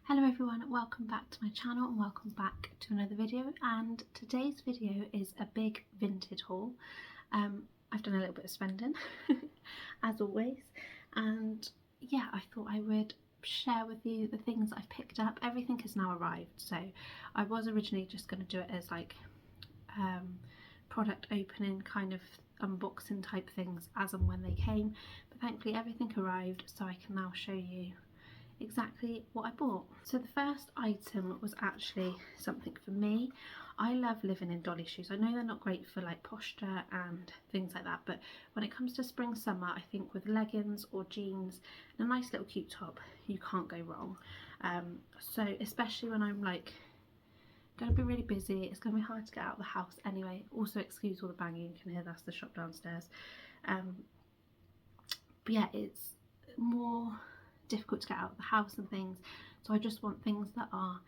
Hello everyone, welcome back to my channel and welcome back to another video, and today's video is a big Vinted haul. I've done a little bit of spending as always, and yeah, I thought I would share with you the things I've picked up. Everything has now arrived, so I was originally just going to do it as like product opening kind of unboxing type things as and when they came, but thankfully everything arrived, so I can now show you exactly what I bought. So the first item was actually something for me. I love living in dolly shoes. I know they're not great for like posture and things like that, but when it comes to spring summer, I think with leggings or jeans and a nice little cute top, you can't go wrong. So especially when I'm like going to be really busy, it's going to be hard to get out of the house anyway. Also excuse all the banging you can hear, that's the shop downstairs. But yeah, it's more difficult to get out of the house and things, so I just want things that are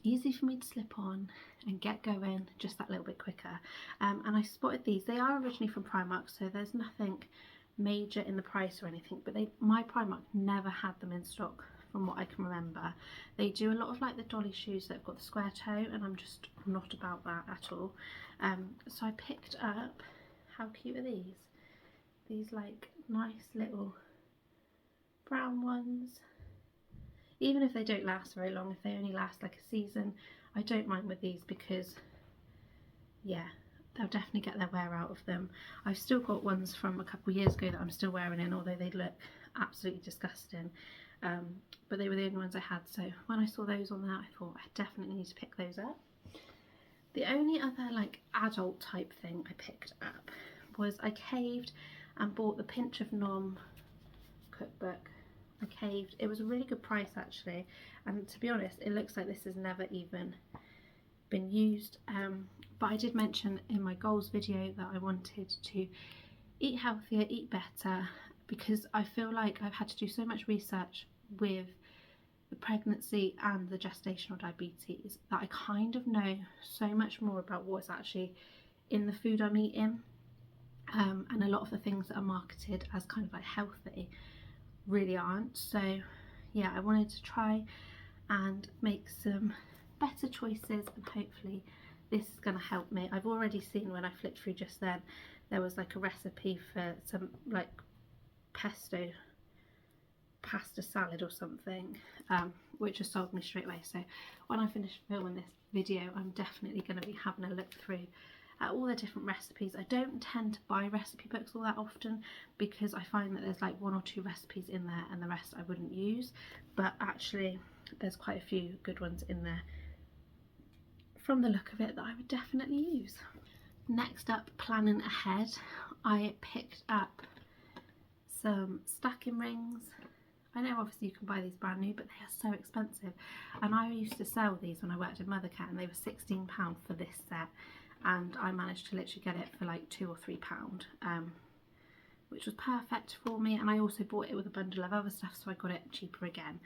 easy for me to slip on and get going just that little bit quicker. And I spotted these. They are originally from Primark, so there's nothing major in the price or anything, but my Primark never had them in stock from what I can remember. They do a lot of like the dolly shoes that have got the square toe, and I'm just not about that at all. So I picked up, how cute are these like nice little brown ones. Even if they don't last very long, if they only last like a season, I don't mind with these because yeah, they'll definitely get their wear out of them. I've still got ones from a couple of years ago that I'm still wearing in, although they look absolutely disgusting, but they were the only ones I had, so when I saw those on there I thought I definitely need to pick those up. The only other like adult type thing I picked up was I caved and bought the Pinch of Nom cookbook. I caved. It was a really good price actually, and to be honest it looks like this has never even been used, but I did mention in my goals video that I wanted to eat healthier, eat better, because I feel like I've had to do so much research with the pregnancy and the gestational diabetes that I kind of know so much more about what's actually in the food I'm eating, and a lot of the things that are marketed as kind of like healthy really aren't. So yeah, I wanted to try and make some better choices, and hopefully this is going to help me. I've already seen, when I flipped through just then, there was like a recipe for some like pesto pasta salad or something, which just sold me straight away. So when I finish filming this video, I'm definitely going to be having a look through all the different recipes. I don't tend to buy recipe books all that often because I find that there's like one or two recipes in there and the rest I wouldn't use, but actually there's quite a few good ones in there from the look of it that I would definitely use. Next up, planning ahead, I picked up some stacking rings. I know obviously you can buy these brand new, but they are so expensive, and I used to sell these when I worked at Mothercat and they were £16 for this set, and I managed to literally get it for like £2 or £3, which was perfect for me. And I also bought it with a bundle of other stuff, so I got it cheaper again.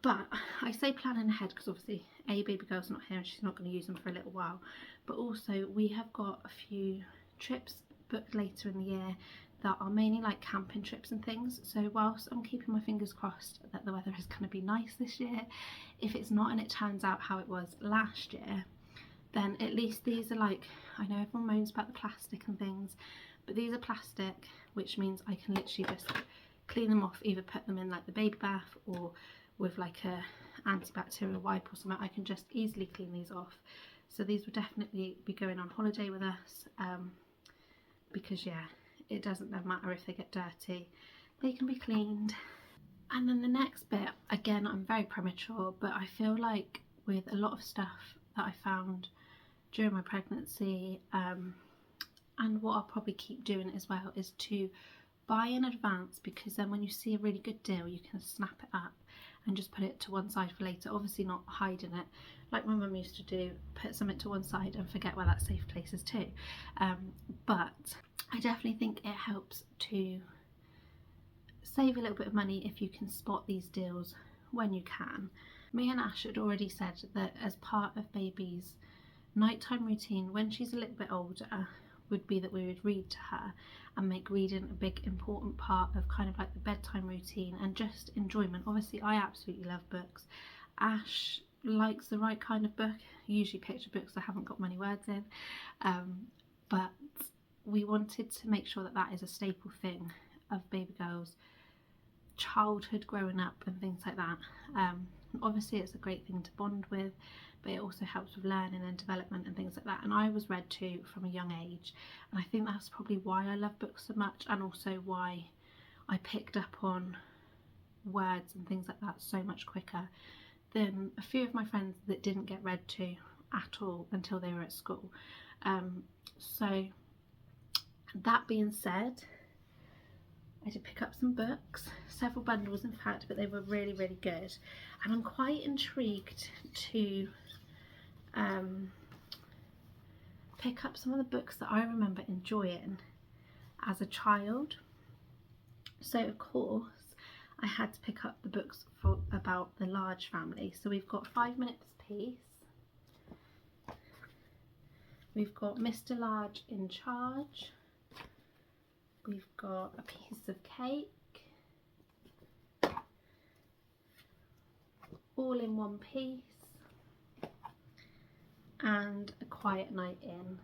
But I say planning ahead because obviously baby girl's not here and she's not going to use them for a little while, but also we have got a few trips booked later in the year that are mainly like camping trips and things. So whilst I'm keeping my fingers crossed that the weather is going to be nice this year, if it's not and it turns out how it was last year, then at least these are like, I know everyone moans about the plastic and things, but these are plastic, which means I can literally just clean them off, either put them in like the baby bath or with like a antibacterial wipe or something. I can just easily clean these off. So these will definitely be going on holiday with us, because yeah, it doesn't matter if they get dirty, they can be cleaned. And then the next bit, again, I'm very premature, but I feel like with a lot of stuff that I found during my pregnancy, and what I'll probably keep doing as well, is to buy in advance, because then when you see a really good deal you can snap it up and just put it to one side for later. Obviously not hiding it like my mum used to do, put something to one side and forget where that safe place is too, but I definitely think it helps to save a little bit of money if you can spot these deals when you can. Me and Ash had already said that as part of baby's nighttime routine when she's a little bit older would be that we would read to her and make reading a big important part of kind of like the bedtime routine and just enjoyment. Obviously I absolutely love books, Ash likes the right kind of book, usually picture books that haven't got many words in, but we wanted to make sure that that is a staple thing of baby girls' childhood, growing up and things like that. Obviously it's a great thing to bond with, but it also helps with learning and development and things like that, and I was read to from a young age, and I think that's probably why I love books so much, and also why I picked up on words and things like that so much quicker than a few of my friends that didn't get read to at all until they were at school. So that being said, I did pick up some books, several bundles in fact, but they were really, really good, and I'm quite intrigued to pick up some of the books that I remember enjoying as a child. So of course I had to pick up the books about the Large family. So we've got 5 Minutes Peace, we've got Mr. Large in Charge, we've got A Piece of Cake, All in One Piece, and A Quiet Night In,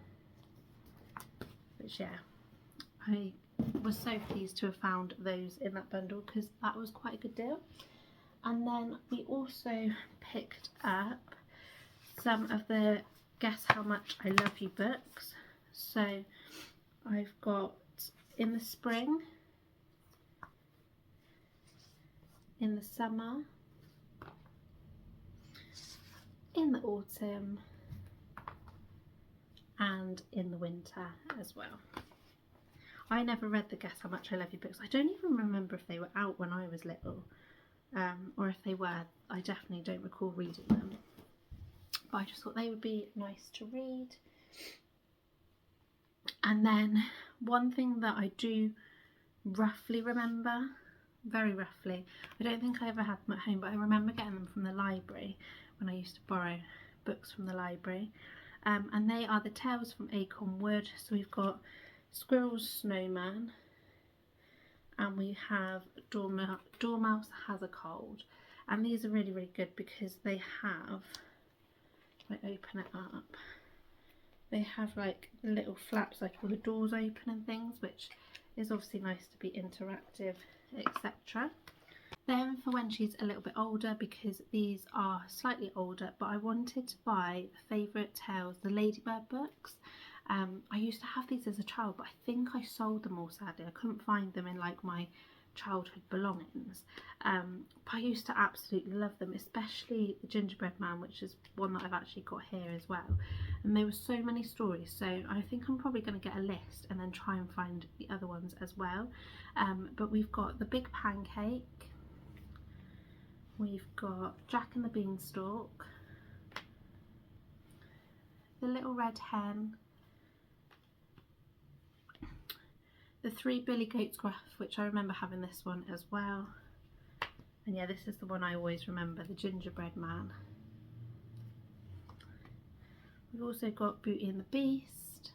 which, yeah, I was so pleased to have found those in that bundle because that was quite a good deal. And then we also picked up some of the Guess How Much I Love You books. So I've got In the Spring, In the Summer, In the Autumn, and In the Winter as well. I never read the Guess How Much I Love You books. I don't even remember if they were out when I was little, or if they were. I definitely don't recall reading them, but I just thought they would be nice to read. And then one thing that I do roughly remember, very roughly, I don't think I ever had them at home, but I remember getting them from the library when I used to borrow books from the library, and they are the Tales from Acorn Wood. So we've got Squirrel's Snowman, and we have Dormouse Has a Cold, and these are really, really good because they have, if I open it up, they have like the little flaps like all the doors open and things, which is obviously nice to be interactive, etc. Then for when she's a little bit older, because these are slightly older, but I wanted to buy the Favourite Tales, the Ladybird books. I used to have these as a child, but I think I sold them all, sadly. I couldn't find them in like my childhood belongings, but I used to absolutely love them, especially the Gingerbread Man, which is one that I've actually got here as well, and there were so many stories, so I think I'm probably going to get a list and then try and find the other ones as well. But we've got The Big Pancake, we've got Jack and the Beanstalk, The Little Red Hen, The Three Billy Goats Gruff, which I remember having this one as well. And yeah, this is the one I always remember, The Gingerbread Man. We've also got Beauty and the Beast,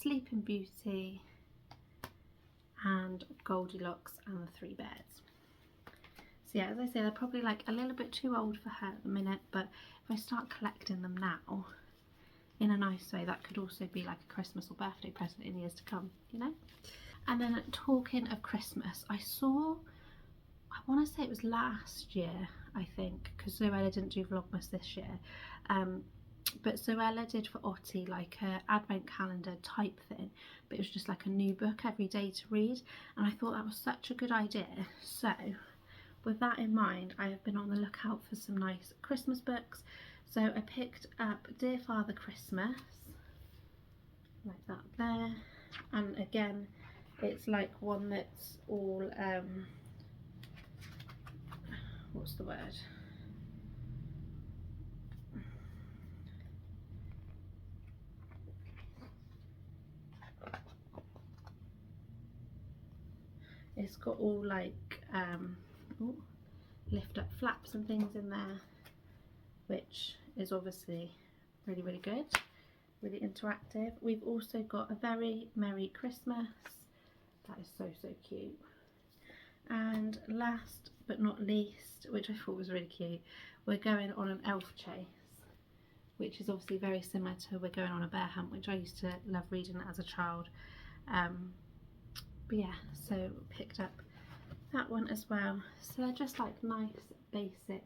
Sleeping Beauty, and Goldilocks and the Three Bears. So yeah, as I say, they're probably like a little bit too old for her at the minute, but if I start collecting them now, in a nice way, that could also be like a Christmas or birthday present in years to come, you know. And then talking of Christmas, I saw, I want to say it was last year, I think, because Zoella didn't do Vlogmas this year, but Zoella did for Ottie like a advent calendar type thing, but it was just like a new book every day to read, and I thought that was such a good idea. So with that in mind, I have been on the lookout for some nice Christmas books. So I picked up Dear Father Christmas, like that there, and again it's like one that's all, what's the word? It's got all like lift up flaps and things in there, which is obviously really, really good, really interactive. We've also got A Very Merry Christmas. That is so, so cute. And last but not least, which I thought was really cute, we're going on an elf chase, which is obviously very similar to We're Going on a Bear Hunt, which I used to love reading as a child. But yeah, so picked up that one as well. So they're just like nice basic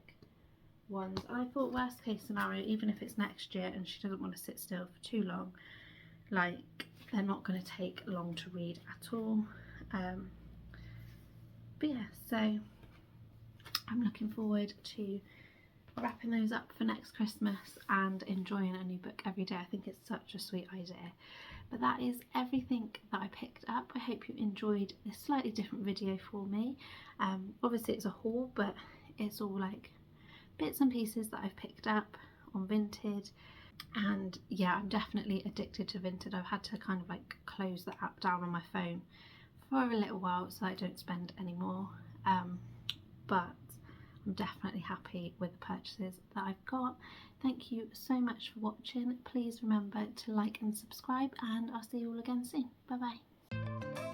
ones. And I thought worst case scenario, even if it's next year and she doesn't want to sit still for too long, like they're not going to take long to read at all. But yeah, so I'm looking forward to wrapping those up for next Christmas and enjoying a new book every day. I think it's such a sweet idea. But that is everything that I picked up. I hope you enjoyed this slightly different video for me. Obviously it's a haul, but it's all like bits and pieces that I've picked up on Vinted. And yeah, I'm definitely addicted to Vinted. I've had to kind of like close the app down on my phone for a little while so I don't spend any more. But I'm definitely happy with the purchases that I've got. Thank you so much for watching. Please remember to like and subscribe, and I'll see you all again soon. Bye bye.